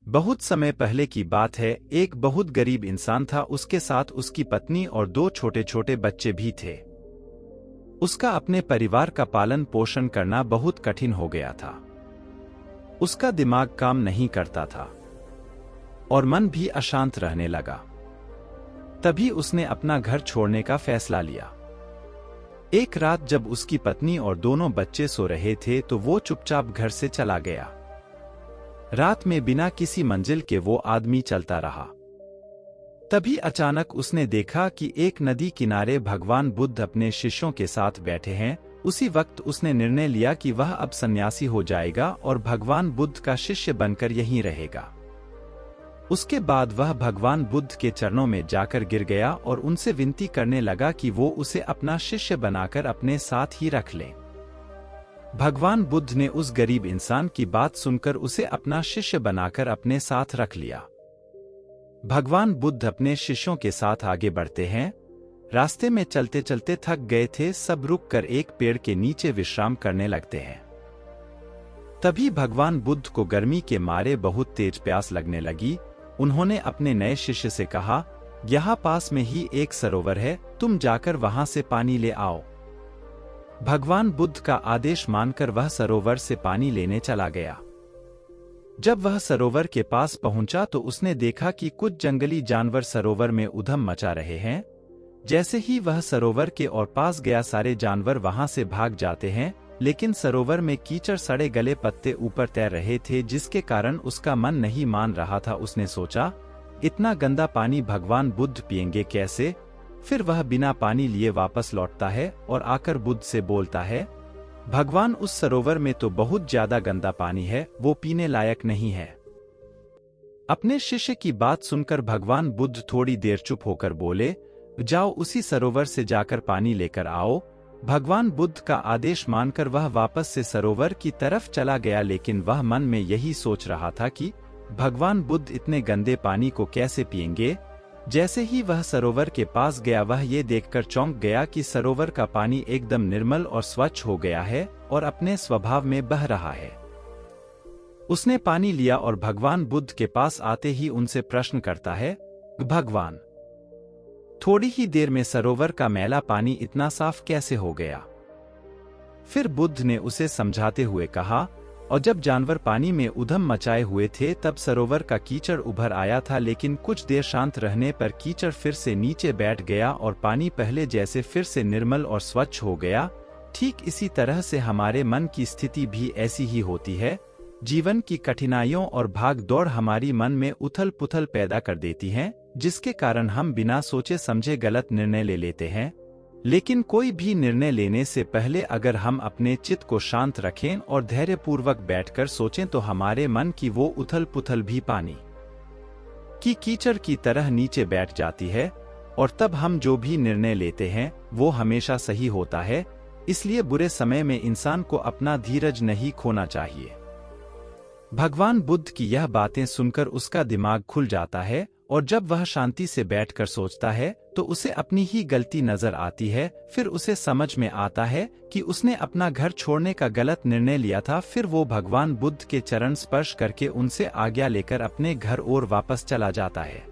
बहुत समय पहले की बात है। एक बहुत गरीब इंसान था, उसके साथ उसकी पत्नी और 2 छोटे छोटे बच्चे भी थे। उसका अपने परिवार का पालन पोषण करना बहुत कठिन हो गया था। उसका दिमाग काम नहीं करता था और मन भी अशांत रहने लगा। तभी उसने अपना घर छोड़ने का फैसला लिया। एक रात जब उसकी पत्नी और दोनों बच्चे सो रहे थे तो वो चुपचाप घर से चला गया। रात में बिना किसी मंजिल के वो आदमी चलता रहा। तभी अचानक उसने देखा कि एक नदी किनारे भगवान बुद्ध अपने शिष्यों के साथ बैठे हैं। उसी वक्त उसने निर्णय लिया कि वह अब सन्यासी हो जाएगा और भगवान बुद्ध का शिष्य बनकर यहीं रहेगा। उसके बाद वह भगवान बुद्ध के चरणों में जाकर गिर गया और उनसे विनती करने लगा कि वो उसे अपना शिष्य बनाकर अपने साथ ही रख लें। भगवान बुद्ध ने उस गरीब इंसान की बात सुनकर उसे अपना शिष्य बनाकर अपने साथ रख लिया। भगवान बुद्ध अपने शिष्यों के साथ आगे बढ़ते हैं। रास्ते में चलते चलते थक गए थे, सब रुककर एक पेड़ के नीचे विश्राम करने लगते हैं। तभी भगवान बुद्ध को गर्मी के मारे बहुत तेज प्यास लगने लगी। उन्होंने अपने नए शिष्य से कहा, यहाँ पास में ही एक सरोवर है, तुम जाकर वहां से पानी ले आओ। भगवान बुद्ध का आदेश मानकर वह सरोवर से पानी लेने चला गया। जब वह सरोवर के पास पहुंचा तो उसने देखा कि कुछ जंगली जानवर सरोवर में उधम मचा रहे हैं। जैसे ही वह सरोवर के और पास गया, सारे जानवर वहां से भाग जाते हैं, लेकिन सरोवर में कीचड़ सड़े गले पत्ते ऊपर तैर रहे थे, जिसके कारण उसका मन नहीं मान रहा था। उसने सोचा, इतना गंदा पानी भगवान बुद्ध पिएंगे कैसे? फिर वह बिना पानी लिए वापस लौटता है और आकर बुद्ध से बोलता है, भगवान उस सरोवर में तो बहुत ज्यादा गंदा पानी है, वो पीने लायक नहीं है। अपने शिष्य की बात सुनकर भगवान बुद्ध थोड़ी देर चुप होकर बोले, जाओ उसी सरोवर से जाकर पानी लेकर आओ। भगवान बुद्ध का आदेश मानकर वह वापस से सरोवर की तरफ चला गया, लेकिन वह मन में यही सोच रहा था कि भगवान बुद्ध इतने गंदे पानी को कैसे पिएंगे। जैसे ही वह सरोवर के पास गया, वह ये देखकर चौंक गया कि सरोवर का पानी एकदम निर्मल और स्वच्छ हो गया है और अपने स्वभाव में बह रहा है। उसने पानी लिया और भगवान बुद्ध के पास आते ही उनसे प्रश्न करता है, भगवान, थोड़ी ही देर में सरोवर का मैला पानी इतना साफ कैसे हो गया? फिर बुद्ध ने उसे समझाते हुए कहा, और जब जानवर पानी में उधम मचाए हुए थे तब सरोवर का कीचड़ उभर आया था, लेकिन कुछ देर शांत रहने पर कीचड़ फिर से नीचे बैठ गया और पानी पहले जैसे फिर से निर्मल और स्वच्छ हो गया। ठीक इसी तरह से हमारे मन की स्थिति भी ऐसी ही होती है। जीवन की कठिनाइयों और भाग दौड़ हमारी मन में उथल पुथल पैदा कर देती हैं, जिसके कारण हम बिना सोचे समझे गलत निर्णय ले लेते हैं। लेकिन कोई भी निर्णय लेने से पहले अगर हम अपने चित्त को शांत रखें और धैर्यपूर्वक बैठकर सोचें तो हमारे मन की वो उथल पुथल भी पानी की कीचड़ की तरह नीचे बैठ जाती है और तब हम जो भी निर्णय लेते हैं वो हमेशा सही होता है। इसलिए बुरे समय में इंसान को अपना धीरज नहीं खोना चाहिए। भगवान बुद्ध की यह बातें सुनकर उसका दिमाग खुल जाता है और जब वह शांति से बैठकर सोचता है तो उसे अपनी ही गलती नजर आती है। फिर उसे समझ में आता है कि उसने अपना घर छोड़ने का गलत निर्णय लिया था। फिर वो भगवान बुद्ध के चरण स्पर्श करके उनसे आज्ञा लेकर अपने घर और वापस चला जाता है।